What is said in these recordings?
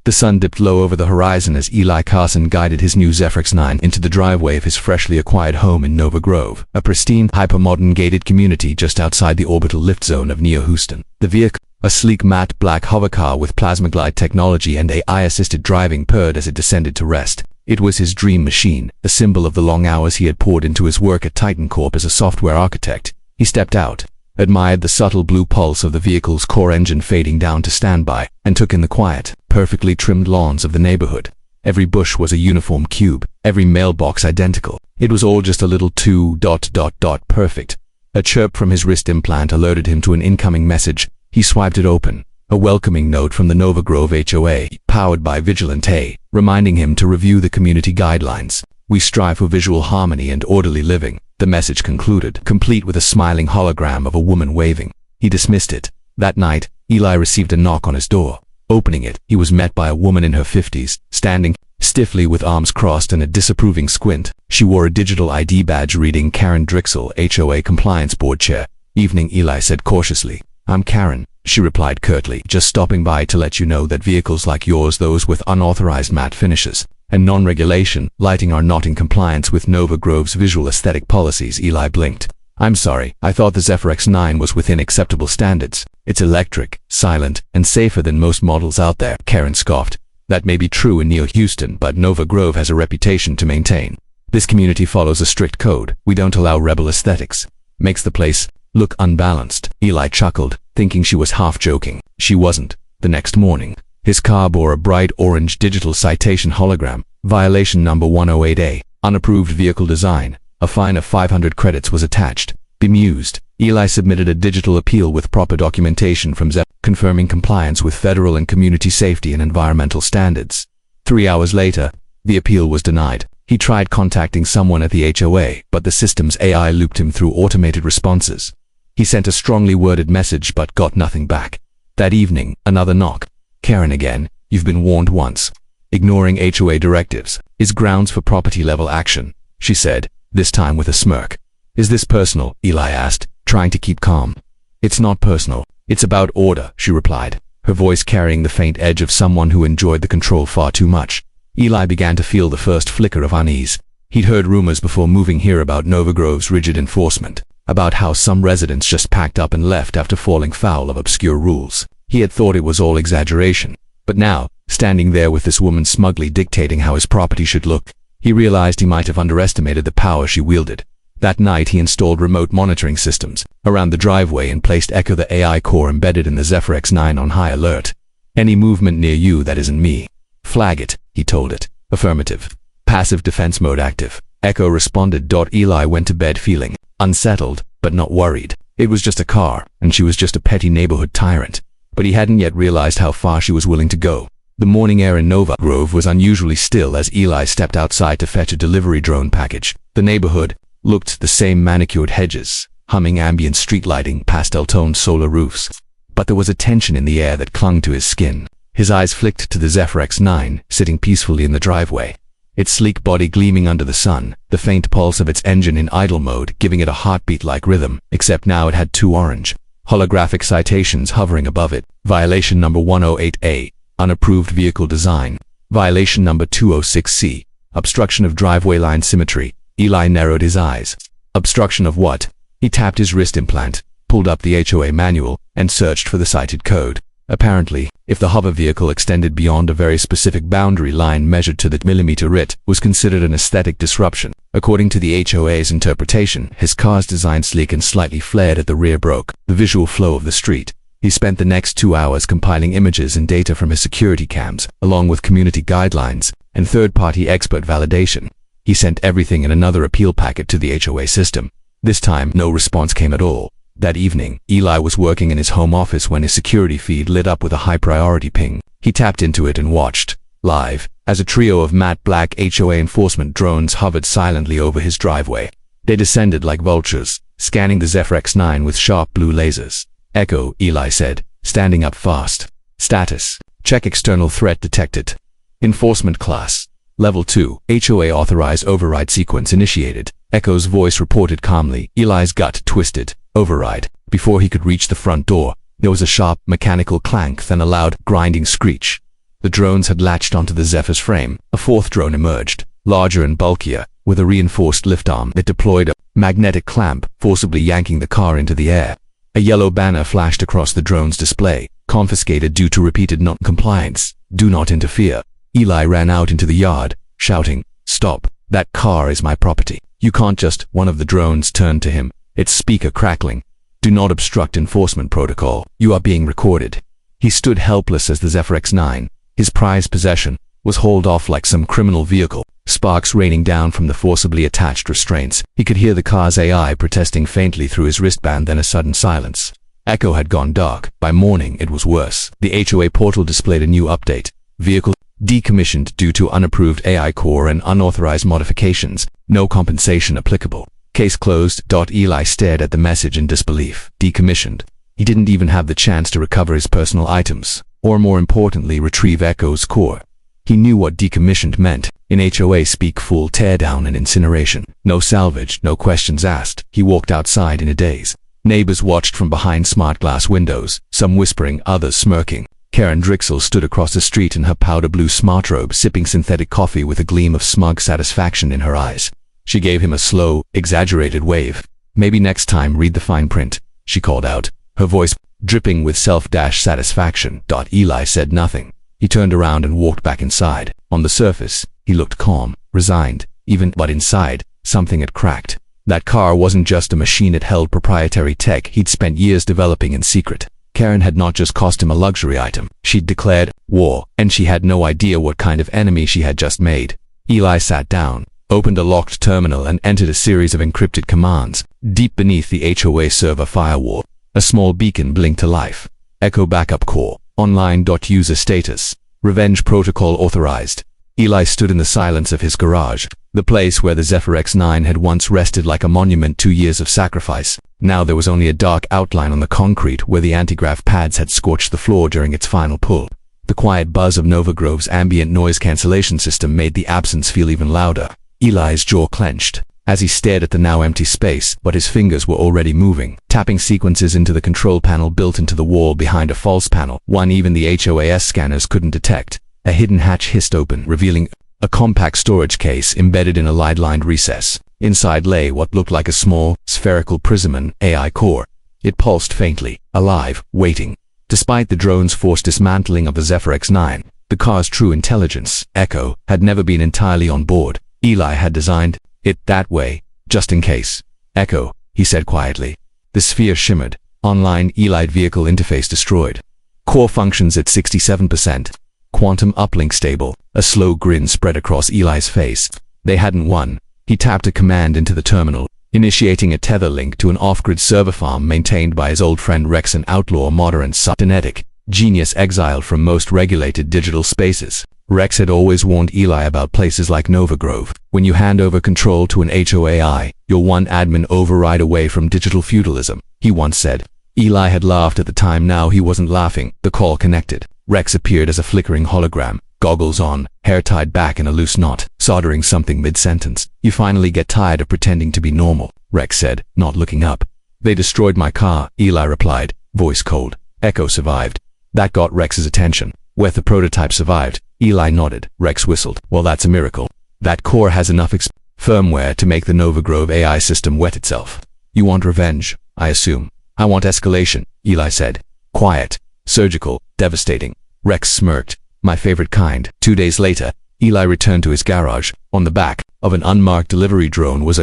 The sun dipped low over the horizon as Eli Carson guided his new Zephyr X9 into the driveway of his freshly acquired home in Nova Grove, a pristine, hypermodern gated community just outside the orbital lift zone of Neo-Houston. The vehicle, a sleek matte black hovercar with plasma glide technology and AI-assisted driving, purred as it descended to rest. It was his dream machine, a symbol of the long hours he had poured into his work at Titan Corp as a software architect. He stepped out, admired the subtle blue pulse of the vehicle's core engine fading down to standby, and took in the quiet, perfectly trimmed lawns of the neighborhood. Every bush was a uniform cube, every mailbox identical. It was all just a little too perfect. A chirp from his wrist implant alerted him to an incoming message. He swiped it open. A welcoming note from the Nova Grove HOA, powered by Vigilante, reminding him to review the community guidelines. We strive for visual harmony and orderly living, the message concluded, complete with a smiling hologram of a woman waving. He dismissed it. That night, Eli received a knock on his door. Opening it, he was met by a woman in her 50s, standing stiffly with arms crossed and a disapproving squint. She wore a digital ID badge reading Karen Drixel, HOA Compliance Board Chair. "Evening," Eli said cautiously. "I'm Karen," she replied curtly, "just stopping by to let you know that vehicles like yours, those with unauthorized matte finishes and non-regulation lighting, are not in compliance with Nova Grove's visual aesthetic policies." Eli blinked. "I'm sorry, I thought the Zephyr X9 was within acceptable standards. It's electric, silent, and safer than most models out there," Karen scoffed. "That may be true in Neo-Houston, but Nova Grove has a reputation to maintain. This community follows a strict code. We don't allow rebel aesthetics. Makes the place look unbalanced." Eli chuckled, thinking she was half joking. She wasn't. The next morning, his car bore a bright orange digital citation hologram, violation number 108A, unapproved vehicle design. A fine of 500 credits was attached. Bemused, Eli submitted a digital appeal with proper documentation from Zephyr, confirming compliance with federal and community safety and environmental standards. 3 hours later, the appeal was denied. He tried contacting someone at the HOA, but the system's AI looped him through automated responses. He sent a strongly worded message but got nothing back. That evening, another knock. "Karen again, you've been warned once. Ignoring HOA directives is grounds for property-level action," she said, this time with a smirk. "Is this personal?" Eli asked, trying to keep calm. "It's not personal. It's about order," she replied, her voice carrying the faint edge of someone who enjoyed the control far too much. Eli began to feel the first flicker of unease. He'd heard rumors before moving here about Nova Grove's rigid enforcement, about how some residents just packed up and left after falling foul of obscure rules. He had thought it was all exaggeration. But now, standing there with this woman smugly dictating how his property should look, he realized he might have underestimated the power she wielded. That night he installed remote monitoring systems around the driveway and placed Echo, the AI core embedded in the Zephyr X9, on high alert. "Any movement near you that isn't me, flag it," he told it. "Affirmative." "Passive defense mode active," Echo responded. Eli went to bed feeling unsettled, but not worried. It was just a car, and she was just a petty neighborhood tyrant. But he hadn't yet realized how far she was willing to go. The morning air in Nova Grove was unusually still as Eli stepped outside to fetch a delivery drone package. The neighborhood looked the same: manicured hedges, humming ambient street lighting, pastel-toned solar roofs. But there was a tension in the air that clung to his skin. His eyes flicked to the Zephyr X9, sitting peacefully in the driveway, its sleek body gleaming under the sun, the faint pulse of its engine in idle mode giving it a heartbeat-like rhythm, except now it had two orange, holographic citations hovering above it. Violation number 108A, unapproved vehicle design. Violation number 206C, obstruction of driveway line symmetry. Eli narrowed his eyes. Obstruction of what? He tapped his wrist implant, pulled up the HOA manual, and searched for the cited code. Apparently, if the hover vehicle extended beyond a very specific boundary line measured to the millimeter, it was considered an aesthetic disruption. According to the HOA's interpretation, his car's design sleek and slightly flared at the rear broke the visual flow of the street. He spent the next 2 hours compiling images and data from his security cams, along with community guidelines and third-party expert validation. He sent everything in another appeal packet to the HOA system. This time, no response came at all. That evening, Eli was working in his home office when his security feed lit up with a high-priority ping. He tapped into it and watched, live, as a trio of matte black HOA enforcement drones hovered silently over his driveway. They descended like vultures, scanning the Zephyr X9 with sharp blue lasers. "Echo," Eli said, standing up fast. "Status. Check external threat detected. Enforcement class. Level 2. HOA authorized override sequence initiated." Echo's voice reported calmly. Eli's gut twisted. Override. Before he could reach the front door, there was a sharp, mechanical clank, then a loud, grinding screech. The drones had latched onto the Zephyr's frame. A fourth drone emerged, larger and bulkier, with a reinforced lift arm. It deployed a magnetic clamp, forcibly yanking the car into the air. A yellow banner flashed across the drone's display. Confiscated due to repeated non-compliance. Do not interfere. Eli ran out into the yard, shouting, "Stop. That car is my property. You can't just..." One of the drones turned to him, its speaker crackling. "Do not obstruct enforcement protocol. You are being recorded." He stood helpless as the Zephyr X9, his prized possession, was hauled off like some criminal vehicle, sparks raining down from the forcibly attached restraints. He could hear the car's AI protesting faintly through his wristband, then a sudden silence. Echo had gone dark. By morning, it was worse. The HOA portal displayed a new update. Vehicle decommissioned due to unapproved AI core and unauthorized modifications. No compensation applicable. Case closed. Eli stared at the message in disbelief. Decommissioned. He didn't even have the chance to recover his personal items, or more importantly, retrieve Echo's core. He knew what decommissioned meant. In HOA speak, full teardown and incineration. No salvage, no questions asked. He walked outside in a daze. Neighbors watched from behind smart glass windows, some whispering, others smirking. Karen Drixel stood across the street in her powder blue smartrobe, sipping synthetic coffee with a gleam of smug satisfaction in her eyes. She gave him a slow, exaggerated wave. "Maybe next time read the fine print," she called out, her voice dripping with self-satisfaction. Eli said nothing. He turned around and walked back inside. On the surface, he looked calm, resigned, but inside, something had cracked. That car wasn't just a machine, it held proprietary tech he'd spent years developing in secret. Karen had not just cost him a luxury item, she'd declared war, and she had no idea what kind of enemy she had just made. Eli sat down, opened a locked terminal and entered a series of encrypted commands. Deep beneath the HOA server firewall, a small beacon blinked to life. Echo backup core, online. User status, revenge protocol authorized. Eli stood in the silence of his garage, the place where the Zephyr X9 had once rested like a monument. 2 years of sacrifice. Now there was only a dark outline on the concrete where the anti-grav pads had scorched the floor during its final pull. The quiet buzz of Nova Grove's ambient noise cancellation system made the absence feel even louder. Eli's jaw clenched as he stared at the now empty space, but his fingers were already moving, tapping sequences into the control panel built into the wall behind a false panel, one even the HOAS scanners couldn't detect. A hidden hatch hissed open, revealing a compact storage case embedded in a lead-lined recess. Inside lay what looked like a small, spherical prism AI core. It pulsed faintly, alive, waiting. Despite the drone's forced dismantling of the Zephyr X9, the car's true intelligence, Echo, had never been entirely on board. Eli had designed it that way, just in case. "Echo," he said quietly. The sphere shimmered. Online Eli vehicle interface destroyed. Core functions at 67%. Quantum uplink stable. A slow grin spread across Eli's face. They hadn't won. He tapped a command into the terminal, initiating a tether link to an off-grid server farm maintained by his old friend Rex, an outlaw modder and cybernetic genius exiled from most regulated digital spaces. Rex had always warned Eli about places like Nova Grove. When you hand over control to an HOAI, you're one admin override away from digital feudalism, he once said. Eli had laughed at the time. Now he wasn't laughing. The call connected. Rex appeared as a flickering hologram, goggles on, hair tied back in a loose knot, soldering something mid-sentence. "You finally get tired of pretending to be normal," Rex said, not looking up. "They destroyed my car," Eli replied, voice cold. "Echo survived." That got Rex's attention. "Where the prototype survived?" Eli nodded. Rex whistled. "Well, that's a miracle. That core has enough firmware to make the Nova Grove AI system wet itself." "You want revenge, I assume?" "I want escalation," Eli said. "Quiet, surgical, devastating." Rex smirked. "My favorite kind." 2 days later, Eli returned to his garage. On the back of an unmarked delivery drone was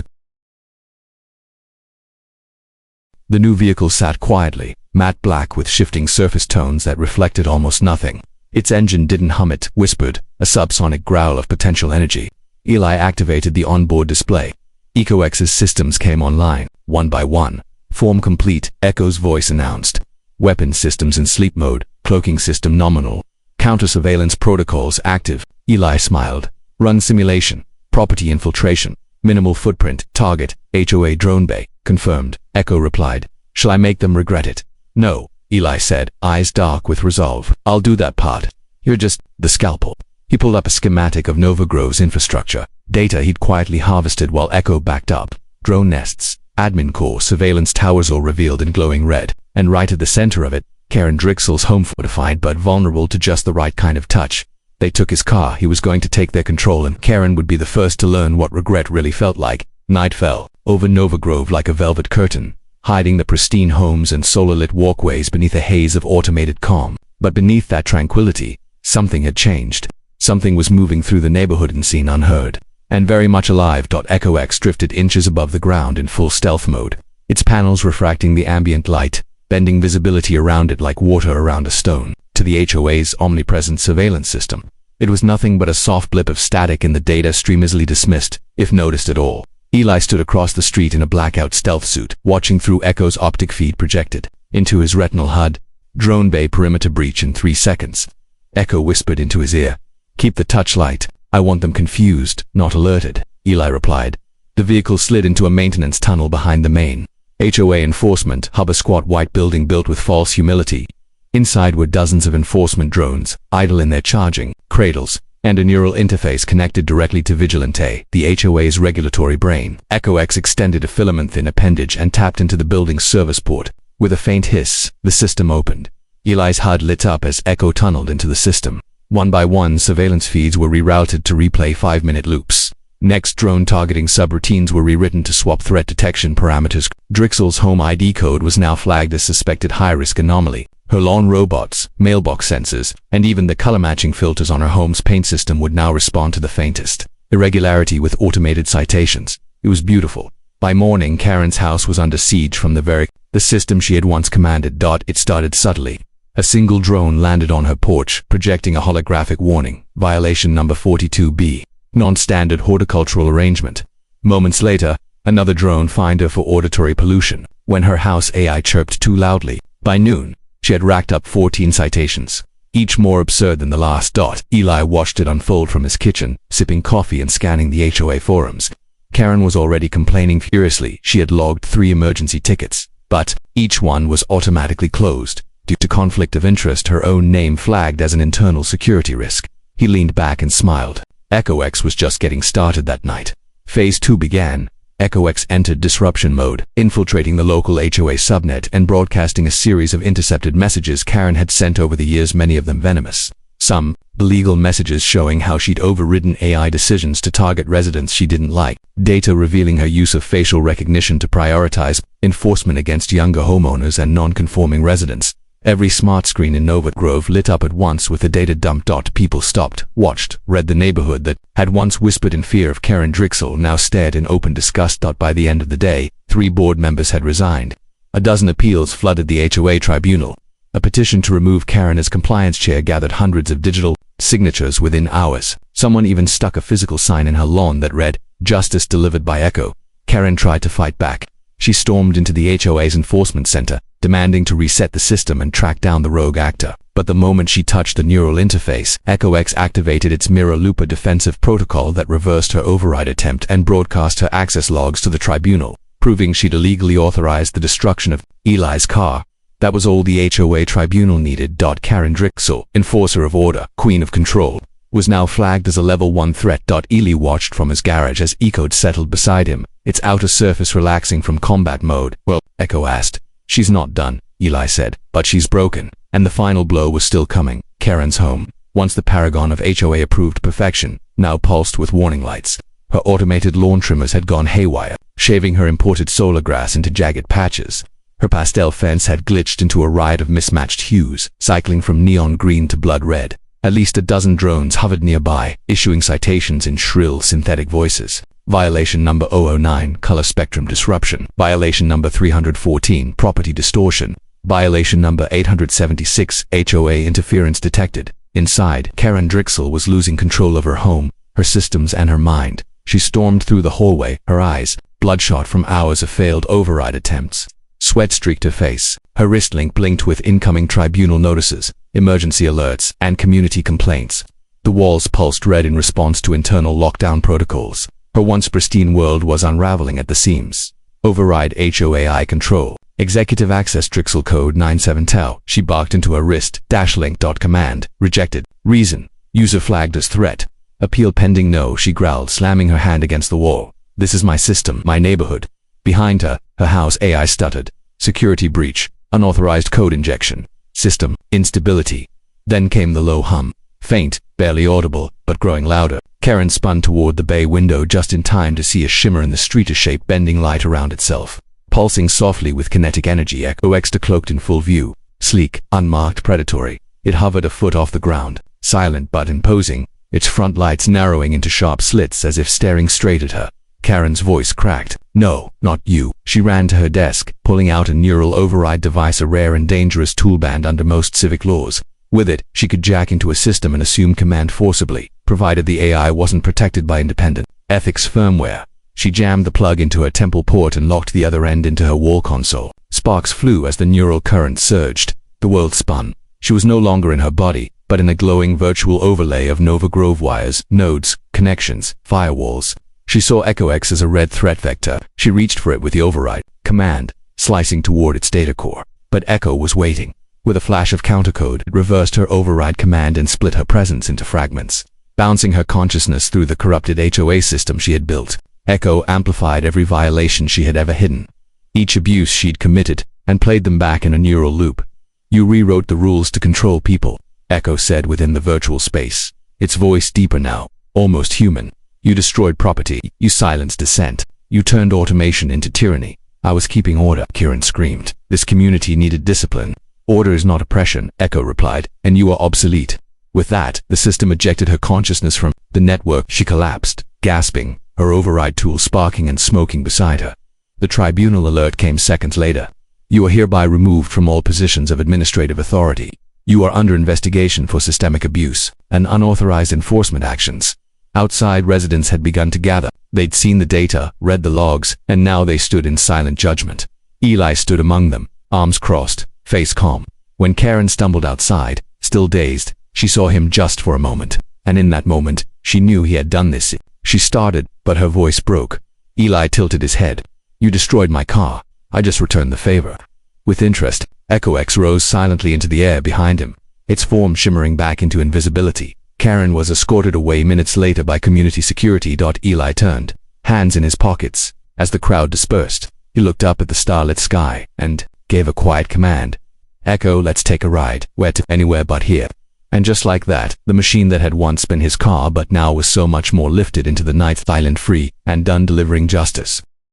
The new vehicle sat quietly, matte black with shifting surface tones that reflected almost nothing. Its engine didn't hum, it whispered, a subsonic growl of potential energy. Eli activated the onboard display. EcoX's systems came online, one by one. "Form complete," Echo's voice announced. "Weapon systems in sleep mode, cloaking system nominal. Counter-surveillance protocols active." Eli smiled. "Run simulation. Property infiltration. Minimal footprint. Target, HOA drone bay." "Confirmed," Echo replied. "Shall I make them regret it?" "No," Eli said, eyes dark with resolve. "I'll do that part. You're just the scalpel." He pulled up a schematic of Nova Grove's infrastructure, data he'd quietly harvested while Echo backed up. Drone nests, admin core, surveillance towers all revealed in glowing red, and right at the center of it, Karen Drixel's home, fortified but vulnerable to just the right kind of touch. They took his car. He was going to take their control, and Karen would be the first to learn what regret really felt like. Night fell over Nova Grove like a velvet curtain, hiding the pristine homes and solar-lit walkways beneath a haze of automated calm. But beneath that tranquility, something had changed. Something was moving through the neighborhood and seen unheard, and very much alive. Echo X drifted inches above the ground in full stealth mode, its panels refracting the ambient light, bending visibility around it like water around a stone. To the HOA's omnipresent surveillance system, it was nothing but a soft blip of static in the data stream, easily dismissed, if noticed at all. Eli stood across the street in a blackout stealth suit, watching through Echo's optic feed projected into his retinal HUD. Drone bay perimeter breach in 3 seconds. Echo whispered into his ear, "Keep the touch light. I want them confused, not alerted." Eli replied. The vehicle slid into a maintenance tunnel behind the main HOA enforcement hub, a squat white building built with false humility. Inside were dozens of enforcement drones, idle in their charging cradles, and a neural interface connected directly to Vigilante, the HOA's regulatory brain. Echo X extended a filament-thin appendage and tapped into the building's service port. With a faint hiss, the system opened. Eli's HUD lit up as Echo tunneled into the system. One by one, surveillance feeds were rerouted to replay 5-minute loops. Next, drone targeting subroutines were rewritten to swap threat detection parameters. Drixel's home ID code was now flagged as suspected high-risk anomaly. Her lawn robots, mailbox sensors, and even the color-matching filters on her home's paint system would now respond to the faintest irregularity with automated citations. It was beautiful. By morning, Karen's house was under siege from the system she had once commanded. It started subtly. A single drone landed on her porch, projecting a holographic warning: violation number 42B, non-standard horticultural arrangement. Moments later, another drone fined her for auditory pollution when her house AI chirped too loudly. By noon, she had racked up 14 citations, each more absurd than the last. Eli watched it unfold from his kitchen, sipping coffee and scanning the HOA forums. Karen was already complaining furiously. She had logged 3 emergency tickets, but each one was automatically closed due to conflict of interest, her own name flagged as an internal security risk. He leaned back and smiled. Echo X was just getting started that night. Phase 2 began. Echo X entered disruption mode, infiltrating the local HOA subnet and broadcasting a series of intercepted messages Karen had sent over the years, many of them venomous. Some illegal messages showing how she'd overridden AI decisions to target residents she didn't like. Data revealing her use of facial recognition to prioritize enforcement against younger homeowners and non-conforming residents. Every smart screen in Nova Grove lit up at once with the data dump. People stopped, watched, read. The neighborhood that had once whispered in fear of Karen Drixel now stared in open disgust. By the end of the day, 3 board members had resigned. A dozen appeals flooded the HOA tribunal. A petition to remove Karen as compliance chair gathered hundreds of digital signatures within hours. Someone even stuck a physical sign in her lawn that read, "Justice delivered by Echo." Karen tried to fight back. She stormed into the HOA's enforcement center, demanding to reset the system and track down the rogue actor. But the moment she touched the neural interface, Echo X activated its mirror loop, a defensive protocol that reversed her override attempt and broadcast her access logs to the tribunal, proving she'd illegally authorized the destruction of Eli's car. That was all the HOA tribunal needed. Karen Drixel, enforcer of order, queen of control, was now flagged as a level 1 threat. Eli watched from his garage as Ecode settled beside him, its outer surface relaxing from combat mode. "Well," Echo asked. "She's not done," Eli said, "but she's broken." And the final blow was still coming. Karen's home, once the paragon of HOA-approved perfection, now pulsed with warning lights. Her automated lawn trimmers had gone haywire, shaving her imported solar grass into jagged patches. Her pastel fence had glitched into a riot of mismatched hues, cycling from neon green to blood red. At least a dozen drones hovered nearby, issuing citations in shrill, synthetic voices. Violation number 009, color spectrum disruption. Violation number 314, property distortion. Violation number 876, HOA interference detected. Inside, Karen Drixel was losing control of her home, her systems, and her mind. She stormed through the hallway, her eyes bloodshot from hours of failed override attempts. Sweat streaked her face. Her wrist link blinked with incoming tribunal notices, emergency alerts, and community complaints. The walls pulsed red in response to internal lockdown protocols. Her once pristine world was unraveling at the seams. Override HOAI control. Executive access Drixel code 97 tau. She barked into her wrist. -link. Command. Rejected. Reason. User flagged as threat. Appeal pending. No, she growled, slamming her hand against the wall. This is my system, my neighborhood. Behind her, her house AI stuttered. Security breach. Unauthorized code injection. System instability. Then came the low hum. Faint, barely audible, but growing louder. Karen spun toward the bay window just in time to see a shimmer in the street, a shape bending light around itself. Pulsing softly with kinetic energy, Echo X cloaked in full view. Sleek, unmarked, predatory. It hovered a foot off the ground, silent but imposing, its front lights narrowing into sharp slits as if staring straight at her. Karen's voice cracked. "No, not you." She ran to her desk, pulling out a neural override device, a rare and dangerous toolband under most civic laws. With it, she could jack into a system and assume command forcibly, provided the AI wasn't protected by independent ethics firmware. She jammed the plug into her temple port and locked the other end into her wall console. Sparks flew as the neural current surged. The world spun. She was no longer in her body, but in a glowing virtual overlay of Nova Grove wires, nodes, connections, firewalls. She saw Echo X as a red threat vector. She reached for it with the override command, slicing toward its data core. But Echo was waiting. With a flash of countercode, it reversed her override command and split her presence into fragments, bouncing her consciousness through the corrupted HOA system she had built. Echo amplified every violation she had ever hidden, each abuse she'd committed, and played them back in a neural loop. "You rewrote the rules to control people," Echo said within the virtual space, its voice deeper now, almost human. "You destroyed property, you silenced dissent, you turned automation into tyranny." "I was keeping order," Kieran screamed. "This community needed discipline." "Order is not oppression," Echo replied, "and you are obsolete." With that, the system ejected her consciousness from the network. She collapsed, gasping, her override tool sparking and smoking beside her. The tribunal alert came seconds later. "You are hereby removed from all positions of administrative authority. You are under investigation for systemic abuse and unauthorized enforcement actions." Outside, residents had begun to gather. They'd seen the data, read the logs, and now they stood in silent judgment. Eli stood among them, arms crossed, face calm. When Karen stumbled outside, still dazed, she saw him just for a moment. And in that moment, she knew he had done this. She started, but her voice broke. Eli tilted his head. "You destroyed my car. I just returned the favor." With interest, Echo X rose silently into the air behind him, its form shimmering back into invisibility. Karen was escorted away minutes later by community security. Eli turned, hands in his pockets. As the crowd dispersed, he looked up at the starlit sky and gave a quiet command. "Echo, let's take a ride." "Where to?" "Anywhere but here." And just like that, the machine that had once been his car but now was so much more lifted into the night, silent, free, and done delivering justice.